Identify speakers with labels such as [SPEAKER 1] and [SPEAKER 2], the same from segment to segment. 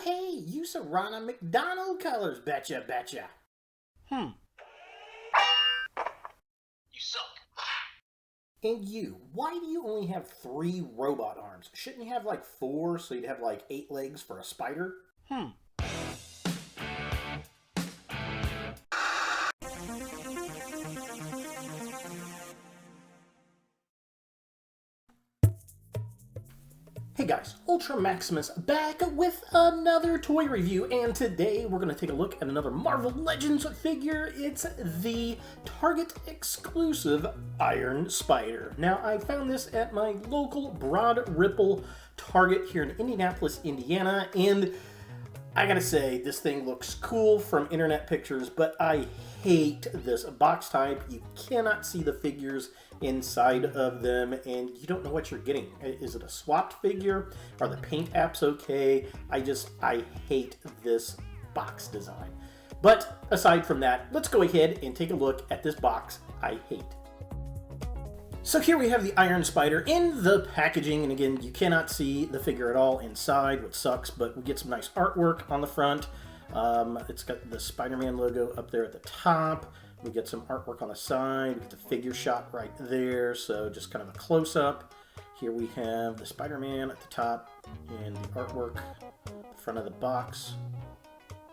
[SPEAKER 1] hey, you Serrana McDonald colors, betcha.
[SPEAKER 2] You suck.
[SPEAKER 1] And you, why do you only have 3 robot arms? Shouldn't you have like 4 so you'd have like 8 legs for a spider? Hey guys, Ultra Maximus back with another toy review, and today we're going to take a look at another Marvel Legends figure. It's the Target exclusive Iron Spider. Now, I found this at my local Broad Ripple Target here in Indianapolis, Indiana, and I gotta say, this thing looks cool from internet pictures, but I hate this box type. You cannot see the figures inside of them, and you don't know what you're getting. Is it a swapped figure? Are the paint apps okay? I hate this box design. But aside from that, let's go ahead and take a look at this box I hate. So here we have the Iron Spider in the packaging, and again, you cannot see the figure at all inside, which sucks, but we get some nice artwork on the front. It's got the Spider-Man logo up there at the top. We get some artwork on the side. We get the figure shot right there, so just kind of a close-up. Here we have the Spider-Man at the top and the artwork at the front of the box.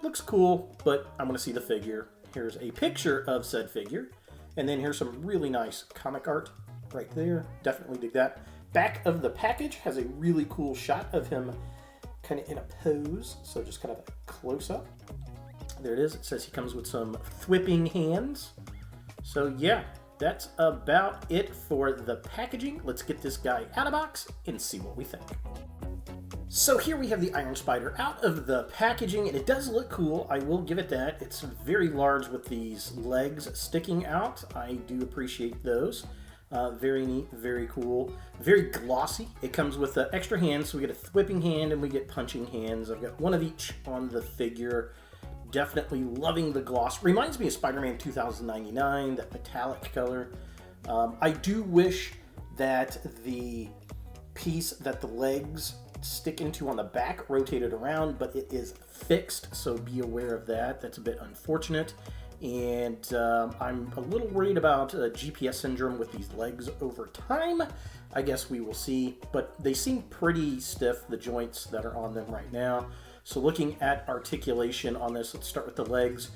[SPEAKER 1] Looks cool, but I want to see the figure. Here's a picture of said figure, and then here's some really nice comic art right there. Definitely dig that. Back of the package has a really cool shot of him kind of in a pose, so just kind of a close-up. There it is. It says he comes with some thwipping hands. So yeah, that's about it for the packaging. Let's get this guy out of box and see what we think. So here we have the Iron Spider out of the packaging, and it does look cool. I will give it that. It's very large with these legs sticking out. I do appreciate those. Very neat, very cool, very glossy. It comes with extra hands, so we get a thwipping hand and we get punching hands. I've got one of each on the figure. Definitely loving the gloss. Reminds me of Spider-Man 2099, that metallic color. I do wish that the piece that the legs stick into on the back rotated around, but it is fixed, so be aware of that. That's a bit unfortunate. And I'm a little worried about GPS syndrome with these legs over time. I guess we will see, but they seem pretty stiff, the joints that are on them right now. So looking at articulation on this, let's start with the legs.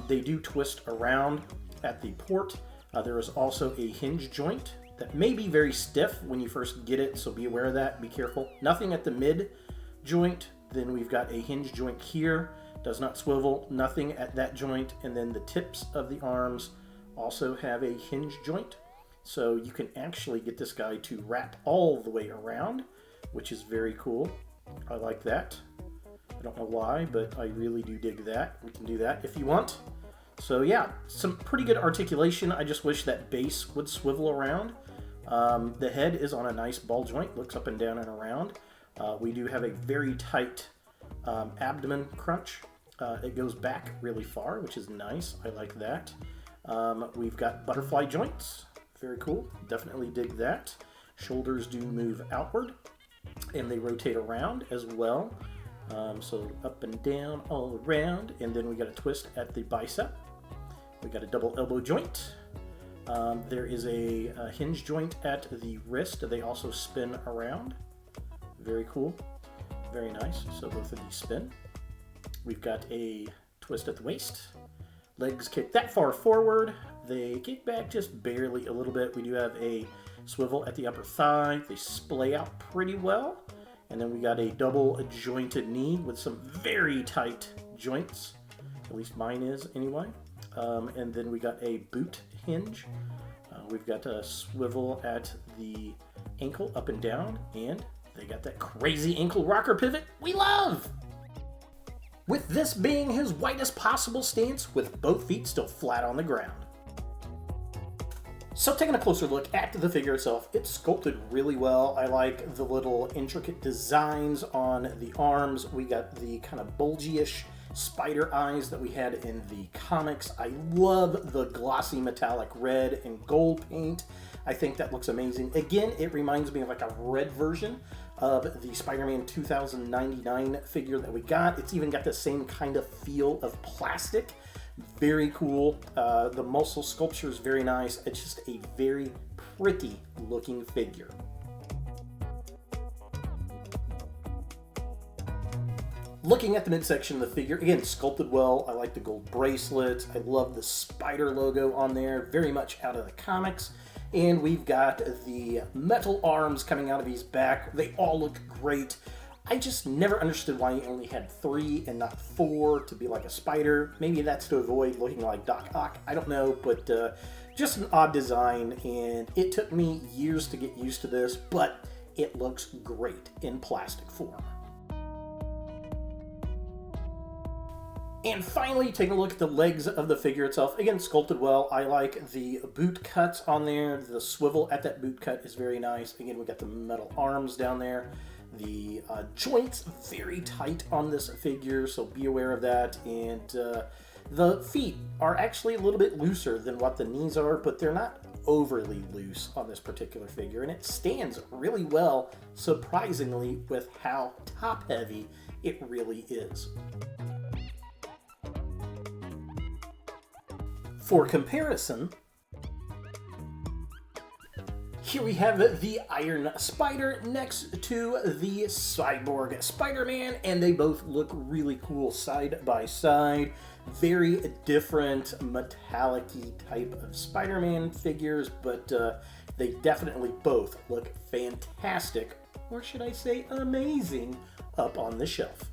[SPEAKER 1] They do twist around at the port. There is also a hinge joint that may be very stiff when you first get it, so be aware of that, be careful. Nothing at the mid joint. Then we've got a hinge joint here. Does not swivel, nothing at that joint, and then the tips of the arms also have a hinge joint, so you can actually get this guy to wrap all the way around, which is very cool. I like that. I don't know why, but I really do dig that. We can do that if you want. So yeah, some pretty good articulation. I just wish that base would swivel around. The head is on a nice ball joint, looks up and down and around. We do have a very tight abdomen crunch. It goes back really far, which is nice. I like that. We've got butterfly joints. Very cool. Definitely dig that. Shoulders do move outward, and they rotate around as well. So up and down, all around. And then we got a twist at the bicep. We got a double elbow joint. There is a hinge joint at the wrist. They also spin around. Very cool. Very nice. So both of these spin. We've got a twist at the waist. Legs kick that far forward. They kick back just barely a little bit. We do have a swivel at the upper thigh. They splay out pretty well. And then we got a double jointed knee with some very tight joints. At least mine is anyway. And then we got a boot hinge. We've got a swivel at the ankle up and down. And they got that crazy ankle rocker pivot we love! With this being his widest possible stance, with both feet still flat on the ground. So taking a closer look at the figure itself, it's sculpted really well. I like the little intricate designs on the arms. We got the kind of bulgy-ish spider eyes that we had in the comics. I love the glossy metallic red and gold paint. I think that looks amazing. Again, it reminds me of like a red version of the Spider-Man 2099 figure that we got. It's even got the same kind of feel of plastic. Very cool. The muscle sculpture is very nice. It's just a very pretty looking figure. Looking at the midsection of the figure, again, sculpted well. I like the gold bracelet. I love the spider logo on there, very much out of the comics. And we've got the metal arms coming out of his back. They all look great. I just never understood why he only had 3 and not 4 to be like a spider. Maybe that's to avoid looking like Doc Ock. I don't know, but just an odd design. And it took me years to get used to this, but it looks great in plastic form. And finally, taking a look at the legs of the figure itself. Again, sculpted well. I like the boot cuts on there. The swivel at that boot cut is very nice. Again, we got the metal arms down there. The joints very tight on this figure, so be aware of that. And the feet are actually a little bit looser than what the knees are, but they're not overly loose on this particular figure. And it stands really well, surprisingly, with how top-heavy it really is. For comparison, here we have the Iron Spider next to the Cyborg Spider-Man, and they both look really cool side by side. Very different metallic-y type of Spider-Man figures, but they definitely both look fantastic, or should I say amazing, up on the shelf.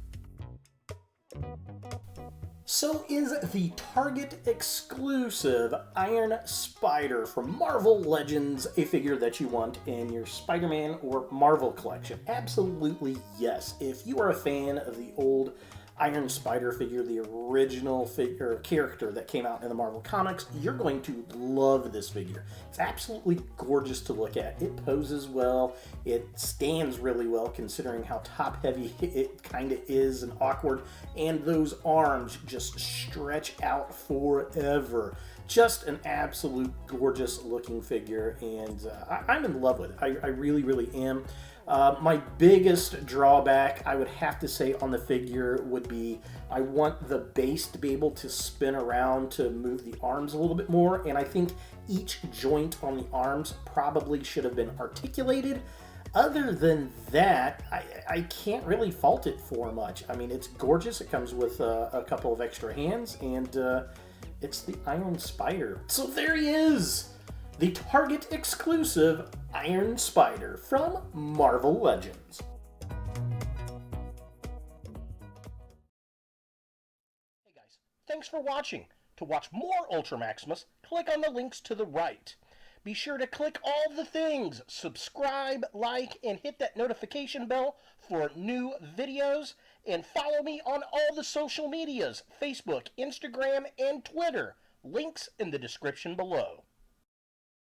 [SPEAKER 1] So is the Target exclusive Iron Spider from Marvel Legends a figure that you want in your Spider-Man or Marvel collection? Absolutely yes. If you are a fan of the old Iron Spider figure, the original figure character that came out in the Marvel Comics, you're going to love this figure. It's absolutely gorgeous to look at. It poses well. It stands really well considering how top-heavy it kind of is and awkward. And those arms just stretch out forever. Just an absolute gorgeous looking figure, and I'm in love with it. I really, really am. My biggest drawback, I would have to say, on the figure would be I want the base to be able to spin around to move the arms a little bit more, and I think each joint on the arms probably should have been articulated. Other than that, I can't really fault it for much. I mean, it's gorgeous. It comes with a couple of extra hands, and it's the Iron Spider. So there he is! The Target exclusive Iron Spider from Marvel Legends. Hey guys, thanks for watching. To watch more Ultra Maximus, click on the links to the right. Be sure to click all the things, subscribe, like, and hit that notification bell for new videos, and follow me on all the social medias, Facebook, Instagram, and Twitter. Links in the description below.